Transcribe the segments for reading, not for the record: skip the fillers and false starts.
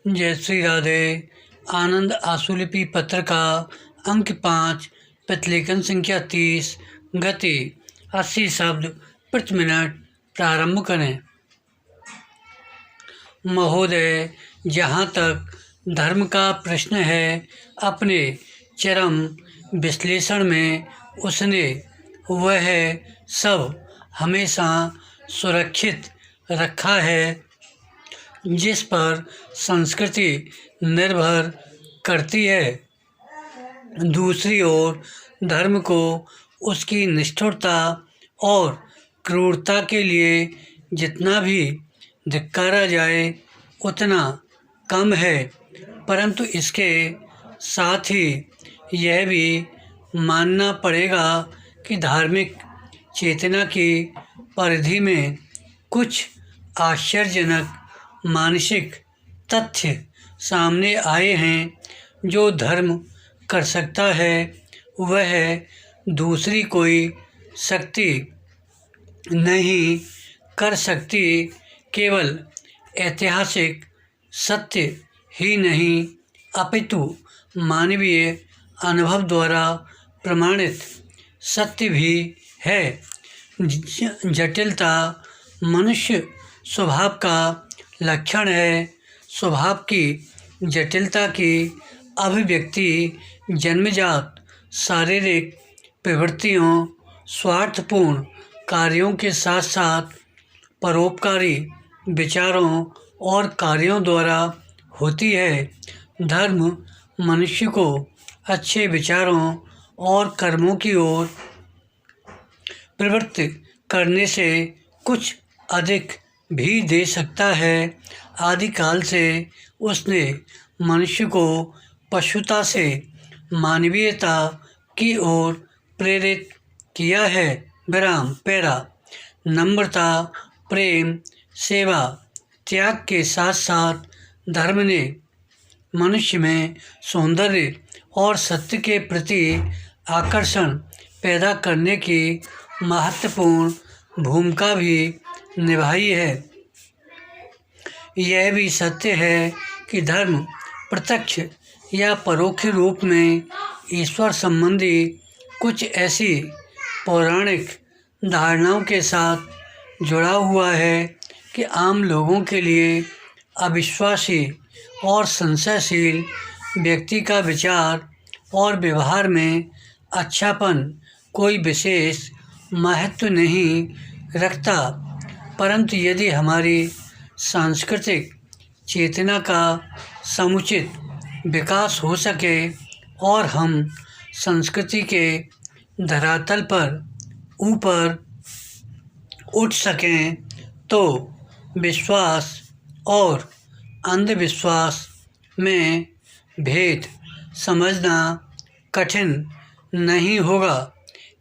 जय श्री राधे। आनंद आशुलिपि पत्र का अंक 5, प्रतिलेखन संख्या 30, गति 80 शब्द प्रति मिनट। प्रारंभ करें। महोदय, जहाँ तक धर्म का प्रश्न है, अपने चरम विश्लेषण में उसने वह सब हमेशा सुरक्षित रखा है जिस पर संस्कृति निर्भर करती है। दूसरी ओर धर्म को उसकी निष्ठुरता और क्रूरता के लिए जितना भी धिक्कारा जाए उतना कम है, परंतु इसके साथ ही यह भी मानना पड़ेगा कि धार्मिक चेतना की परिधि में कुछ आश्चर्यजनक मानसिक तथ्य सामने आए हैं। जो धर्म कर सकता है वह दूसरी कोई शक्ति नहीं कर सकती। केवल ऐतिहासिक सत्य ही नहीं अपितु मानवीय अनुभव द्वारा प्रमाणित सत्य भी है। जटिलता मनुष्य स्वभाव का लक्षण है। स्वभाव की जटिलता की अभिव्यक्ति जन्मजात शारीरिक प्रवृत्तियों, स्वार्थपूर्ण कार्यों के साथ साथ परोपकारी विचारों और कार्यों द्वारा होती है। धर्म मनुष्य को अच्छे विचारों और कर्मों की ओर प्रवृत्त करने से कुछ अधिक भी दे सकता है। आदिकाल से उसने मनुष्य को पशुता से मानवीयता की ओर प्रेरित किया है। विराम पैरा। नम्रता, प्रेम, सेवा, त्याग के साथ साथ धर्म ने मनुष्य में सौंदर्य और सत्य के प्रति आकर्षण पैदा करने की महत्वपूर्ण भूमिका भी निभाई है। यह भी सत्य है कि धर्म प्रत्यक्ष या परोक्ष रूप में ईश्वर संबंधी कुछ ऐसी पौराणिक धारणाओं के साथ जुड़ा हुआ है कि आम लोगों के लिए अविश्वासी और संशयशील व्यक्ति का विचार और व्यवहार में अच्छापन कोई विशेष महत्व नहीं रखता। परंतु यदि हमारी सांस्कृतिक चेतना का समुचित विकास हो सके और हम संस्कृति के धरातल पर ऊपर उठ सकें तो विश्वास और अंधविश्वास में भेद समझना कठिन नहीं होगा।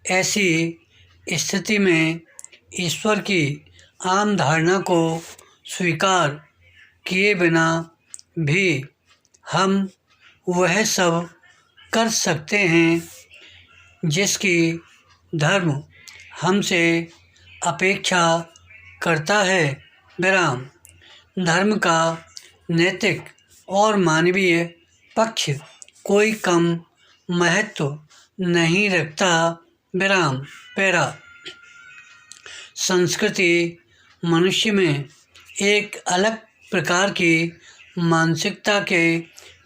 ऐसी स्थिति में ईश्वर की आम धारणा को स्वीकार किए बिना भी हम वह सब कर सकते हैं जिसकी धर्म हमसे अपेक्षा करता है। विराम। धर्म का नैतिक और मानवीय पक्ष कोई कम महत्व नहीं रखता। विराम पैरा। संस्कृति मनुष्य में एक अलग प्रकार की मानसिकता के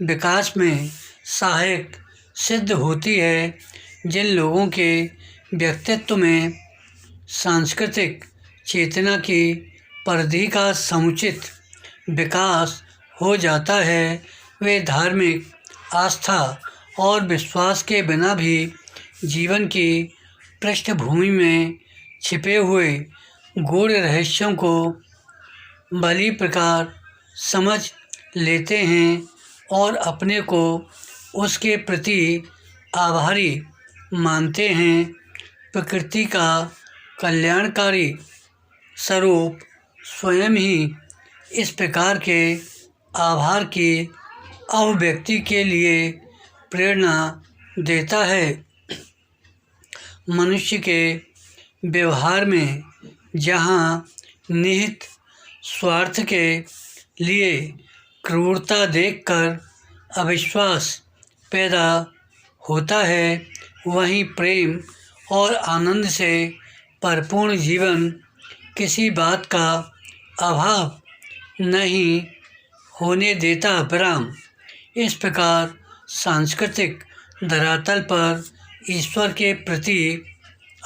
विकास में सहायक सिद्ध होती है। जिन लोगों के व्यक्तित्व में सांस्कृतिक चेतना की परिधि का समुचित विकास हो जाता है, वे धार्मिक आस्था और विश्वास के बिना भी जीवन की पृष्ठभूमि में छिपे हुए गूढ़ रहस्यों को भली प्रकार समझ लेते हैं और अपने को उसके प्रति आभारी मानते हैं। प्रकृति का कल्याणकारी स्वरूप स्वयं ही इस प्रकार के आभार की अभिव्यक्ति के लिए प्रेरणा देता है। मनुष्य के व्यवहार में जहाँ निहित स्वार्थ के लिए क्रूरता देखकर अविश्वास पैदा होता है, वहीं प्रेम और आनंद से परिपूर्ण जीवन किसी बात का अभाव नहीं होने देता। विराम। इस प्रकार सांस्कृतिक धरातल पर ईश्वर के प्रति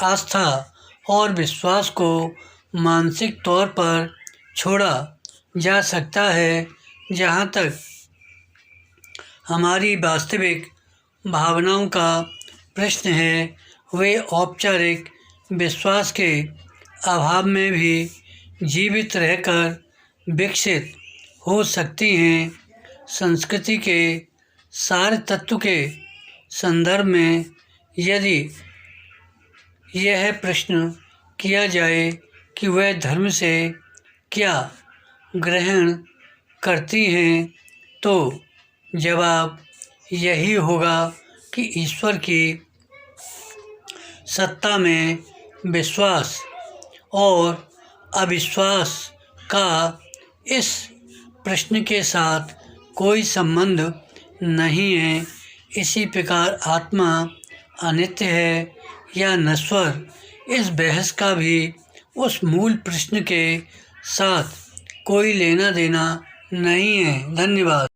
आस्था और विश्वास को मानसिक तौर पर छोड़ा जा सकता है। जहाँ तक हमारी वास्तविक भावनाओं का प्रश्न है, वे औपचारिक विश्वास के अभाव में भी जीवित रहकर विकसित हो सकती हैं। संस्कृति के सारे तत्व के संदर्भ में यदि यह प्रश्न किया जाए कि वह धर्म से क्या ग्रहण करती हैं, तो जवाब यही होगा कि ईश्वर की सत्ता में विश्वास और अविश्वास का इस प्रश्न के साथ कोई संबंध नहीं है। इसी प्रकार आत्मा अनित्य है या नश्वर, इस बहस का भी उस मूल प्रश्न के साथ कोई लेना देना नहीं है। धन्यवाद।